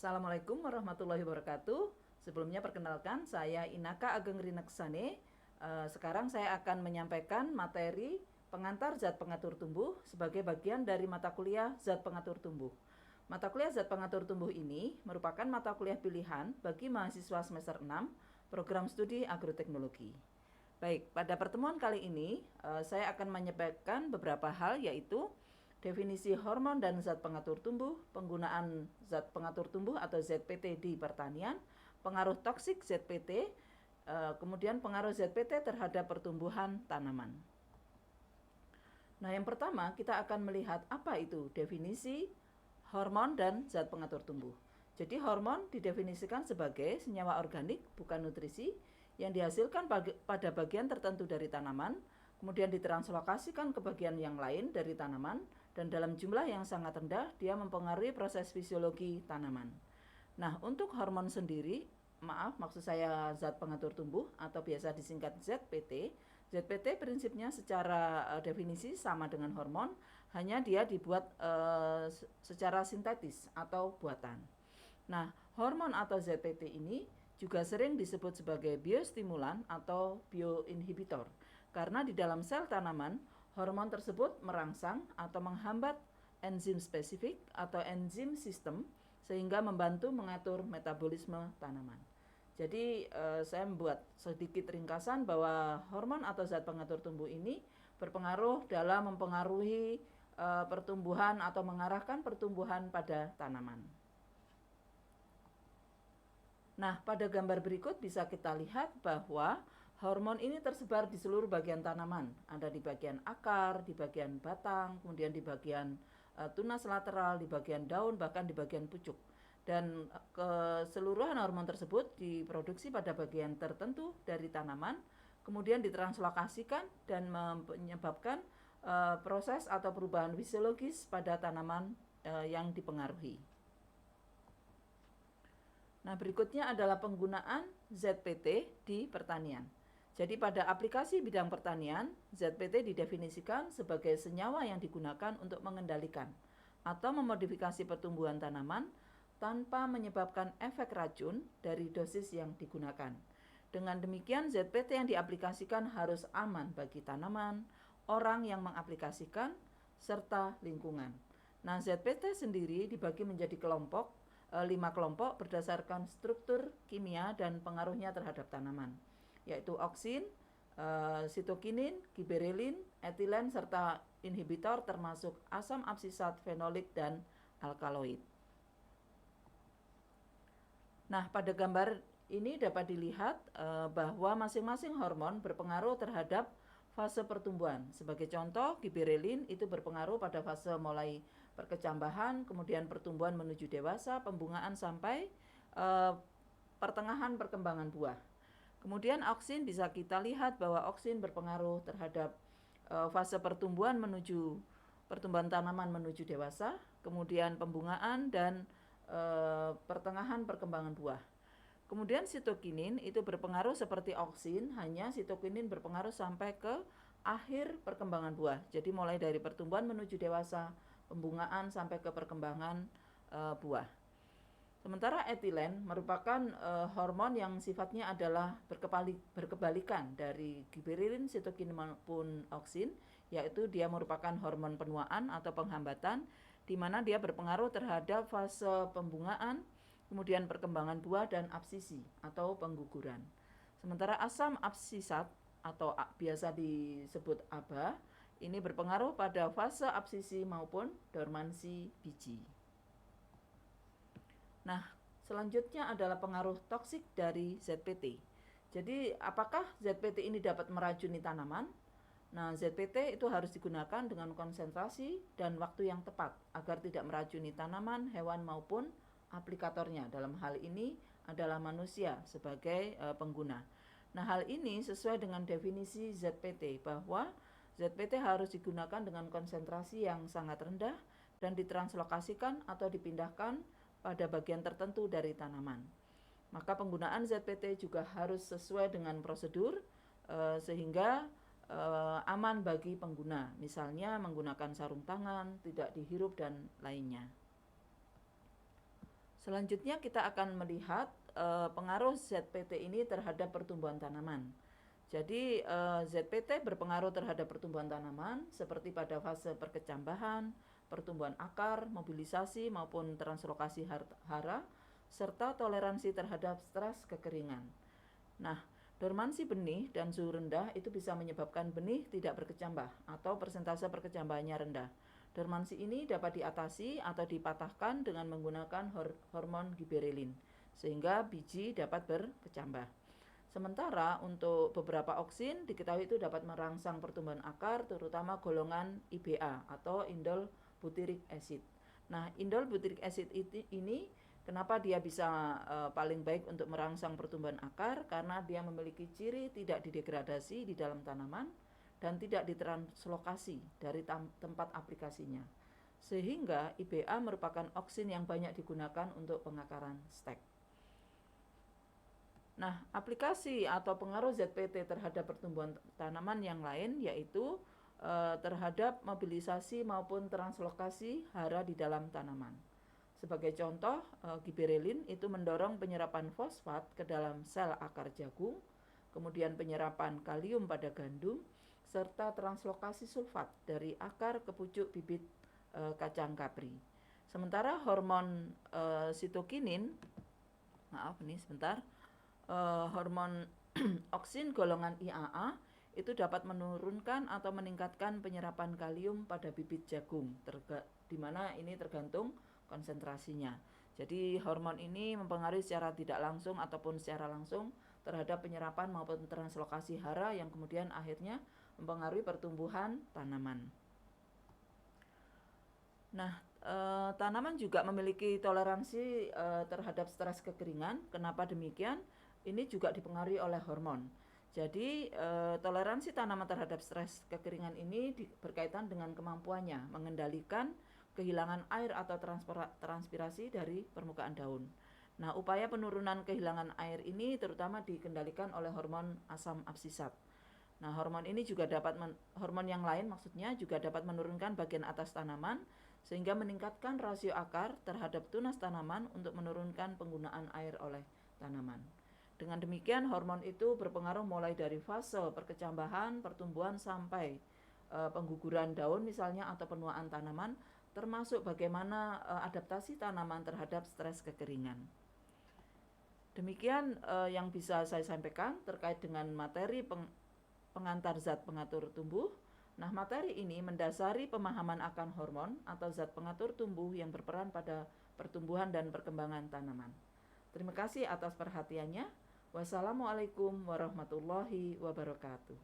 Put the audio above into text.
Assalamualaikum warahmatullahi wabarakatuh. Sebelumnya perkenalkan, saya Inaka Ageng Rineksane. Sekarang saya akan menyampaikan materi pengantar zat pengatur tumbuh sebagai bagian dari mata kuliah zat pengatur tumbuh. Mata kuliah zat pengatur tumbuh ini merupakan mata kuliah pilihan bagi mahasiswa semester 6 program studi agroteknologi. Baik, pada pertemuan kali ini saya akan menyampaikan beberapa hal, yaitu definisi hormon dan zat pengatur tumbuh, penggunaan zat pengatur tumbuh atau ZPT di pertanian, pengaruh toksik ZPT, kemudian pengaruh ZPT terhadap pertumbuhan tanaman. Nah, yang pertama kita akan melihat apa itu definisi hormon dan zat pengatur tumbuh. Jadi hormon didefinisikan sebagai senyawa organik, bukan nutrisi, yang dihasilkan pada bagian tertentu dari tanaman, kemudian ditranslokasikan ke bagian yang lain dari tanaman, dan dalam jumlah yang sangat rendah dia mempengaruhi proses fisiologi tanaman. Nah, untuk hormon sendiri, maksud saya zat pengatur tumbuh atau biasa disingkat ZPT. ZPT prinsipnya secara definisi sama dengan hormon, hanya dia dibuat secara sintetis atau buatan. Nah, hormon atau ZPT ini juga sering disebut sebagai biostimulan atau bioinhibitor, karena di dalam sel tanaman, hormon tersebut merangsang atau menghambat enzim spesifik atau enzim sistem sehingga membantu mengatur metabolisme tanaman. Jadi saya membuat sedikit ringkasan bahwa hormon atau zat pengatur tumbuh ini berpengaruh dalam mempengaruhi pertumbuhan atau mengarahkan pertumbuhan pada tanaman. Nah, pada gambar berikut bisa kita lihat bahwa hormon ini tersebar di seluruh bagian tanaman. Ada di bagian akar, di bagian batang, kemudian di bagian tunas lateral, di bagian daun, bahkan di bagian pucuk. Dan keseluruhan hormon tersebut diproduksi pada bagian tertentu dari tanaman, kemudian ditranslokasikan dan menyebabkan proses atau perubahan fisiologis pada tanaman yang dipengaruhi. Nah, berikutnya adalah penggunaan ZPT di pertanian. Jadi pada aplikasi bidang pertanian, ZPT didefinisikan sebagai senyawa yang digunakan untuk mengendalikan atau memodifikasi pertumbuhan tanaman tanpa menyebabkan efek racun dari dosis yang digunakan. Dengan demikian, ZPT yang diaplikasikan harus aman bagi tanaman, orang yang mengaplikasikan, serta lingkungan. Nah, ZPT sendiri dibagi menjadi 5 kelompok berdasarkan struktur kimia dan pengaruhnya terhadap tanaman, yaitu oksin, sitokinin, giberelin, etilen, serta inhibitor termasuk asam absisat, fenolik, dan alkaloid. Nah, pada gambar ini dapat dilihat bahwa masing-masing hormon berpengaruh terhadap fase pertumbuhan. Sebagai contoh, giberelin itu berpengaruh pada fase mulai perkecambahan, kemudian pertumbuhan menuju dewasa, pembungaan sampai pertengahan perkembangan buah. Kemudian oksin bisa kita lihat bahwa oksin berpengaruh terhadap fase pertumbuhan tanaman menuju dewasa, kemudian pembungaan dan pertengahan perkembangan buah. Kemudian sitokinin itu berpengaruh seperti oksin, hanya sitokinin berpengaruh sampai ke akhir perkembangan buah. Jadi mulai dari pertumbuhan menuju dewasa, pembungaan sampai ke perkembangan buah. Sementara etilen merupakan hormon yang sifatnya adalah berkebalikan dari giberelin, sitokinin maupun oksin, yaitu dia merupakan hormon penuaan atau penghambatan, di mana dia berpengaruh terhadap fase pembungaan, kemudian perkembangan buah dan absisi atau pengguguran. Sementara asam absisat atau biasa disebut ABA ini berpengaruh pada fase absisi maupun dormansi biji. Nah, selanjutnya adalah pengaruh toksik dari ZPT. Jadi, apakah ZPT ini dapat meracuni tanaman? Nah, ZPT itu harus digunakan dengan konsentrasi dan waktu yang tepat agar tidak meracuni tanaman, hewan maupun aplikatornya. Dalam hal ini adalah manusia sebagai pengguna. Nah, hal ini sesuai dengan definisi ZPT bahwa ZPT harus digunakan dengan konsentrasi yang sangat rendah dan ditranslokasikan atau dipindahkan pada bagian tertentu dari tanaman. Maka penggunaan ZPT juga harus sesuai dengan prosedur sehingga aman bagi pengguna. Misalnya menggunakan sarung tangan, tidak dihirup dan lainnya. Selanjutnya kita akan melihat pengaruh ZPT ini terhadap pertumbuhan tanaman. Jadi ZPT berpengaruh terhadap pertumbuhan tanaman seperti pada fase perkecambahan, pertumbuhan akar, mobilisasi maupun translokasi hara, serta toleransi terhadap stres kekeringan. Nah, dormansi benih dan suhu rendah itu bisa menyebabkan benih tidak berkecambah atau persentase perkecambahannya rendah. Dormansi ini dapat diatasi atau dipatahkan dengan menggunakan hormon giberelin, sehingga biji dapat berkecambah. Sementara untuk beberapa oksin diketahui itu dapat merangsang pertumbuhan akar, terutama golongan IBA atau indol butyric acid. Nah, indol butyric acid ini kenapa dia bisa paling baik untuk merangsang pertumbuhan akar? Karena dia memiliki ciri tidak didegradasi di dalam tanaman dan tidak ditranslokasi dari tempat aplikasinya. Sehingga IBA merupakan oksin yang banyak digunakan untuk pengakaran stek. Nah, aplikasi atau pengaruh ZPT terhadap pertumbuhan tanaman yang lain yaitu terhadap mobilisasi maupun translokasi hara di dalam tanaman. Sebagai contoh, giberelin itu mendorong penyerapan fosfat ke dalam sel akar jagung, kemudian penyerapan kalium pada gandum, serta translokasi sulfat dari akar ke pucuk bibit kacang kapri. Sementara hormon sitokinin, hormon oksin golongan IAA itu dapat menurunkan atau meningkatkan penyerapan kalium pada bibit jagung, di mana ini tergantung konsentrasinya. Jadi hormon ini mempengaruhi secara tidak langsung ataupun secara langsung terhadap penyerapan maupun translokasi hara yang kemudian akhirnya mempengaruhi pertumbuhan tanaman. Nah, tanaman juga memiliki toleransi terhadap stres kekeringan. Kenapa demikian? Ini juga dipengaruhi oleh hormon. Jadi toleransi tanaman terhadap stres kekeringan ini berkaitan dengan kemampuannya mengendalikan kehilangan air atau transpirasi dari permukaan daun. Nah, upaya penurunan kehilangan air ini terutama dikendalikan oleh hormon asam absisat. Nah, hormon ini juga hormon yang lain maksudnya juga dapat menurunkan bagian atas tanaman sehingga meningkatkan rasio akar terhadap tunas tanaman untuk menurunkan penggunaan air oleh tanaman. Dengan demikian, hormon itu berpengaruh mulai dari fase perkecambahan, pertumbuhan sampai pengguguran daun misalnya atau penuaan tanaman, termasuk bagaimana adaptasi tanaman terhadap stres kekeringan. Demikian yang bisa saya sampaikan terkait dengan materi pengantar zat pengatur tumbuh. Nah, materi ini mendasari pemahaman akan hormon atau zat pengatur tumbuh yang berperan pada pertumbuhan dan perkembangan tanaman. Terima kasih atas perhatiannya. Wassalamualaikum warahmatullahi wabarakatuh.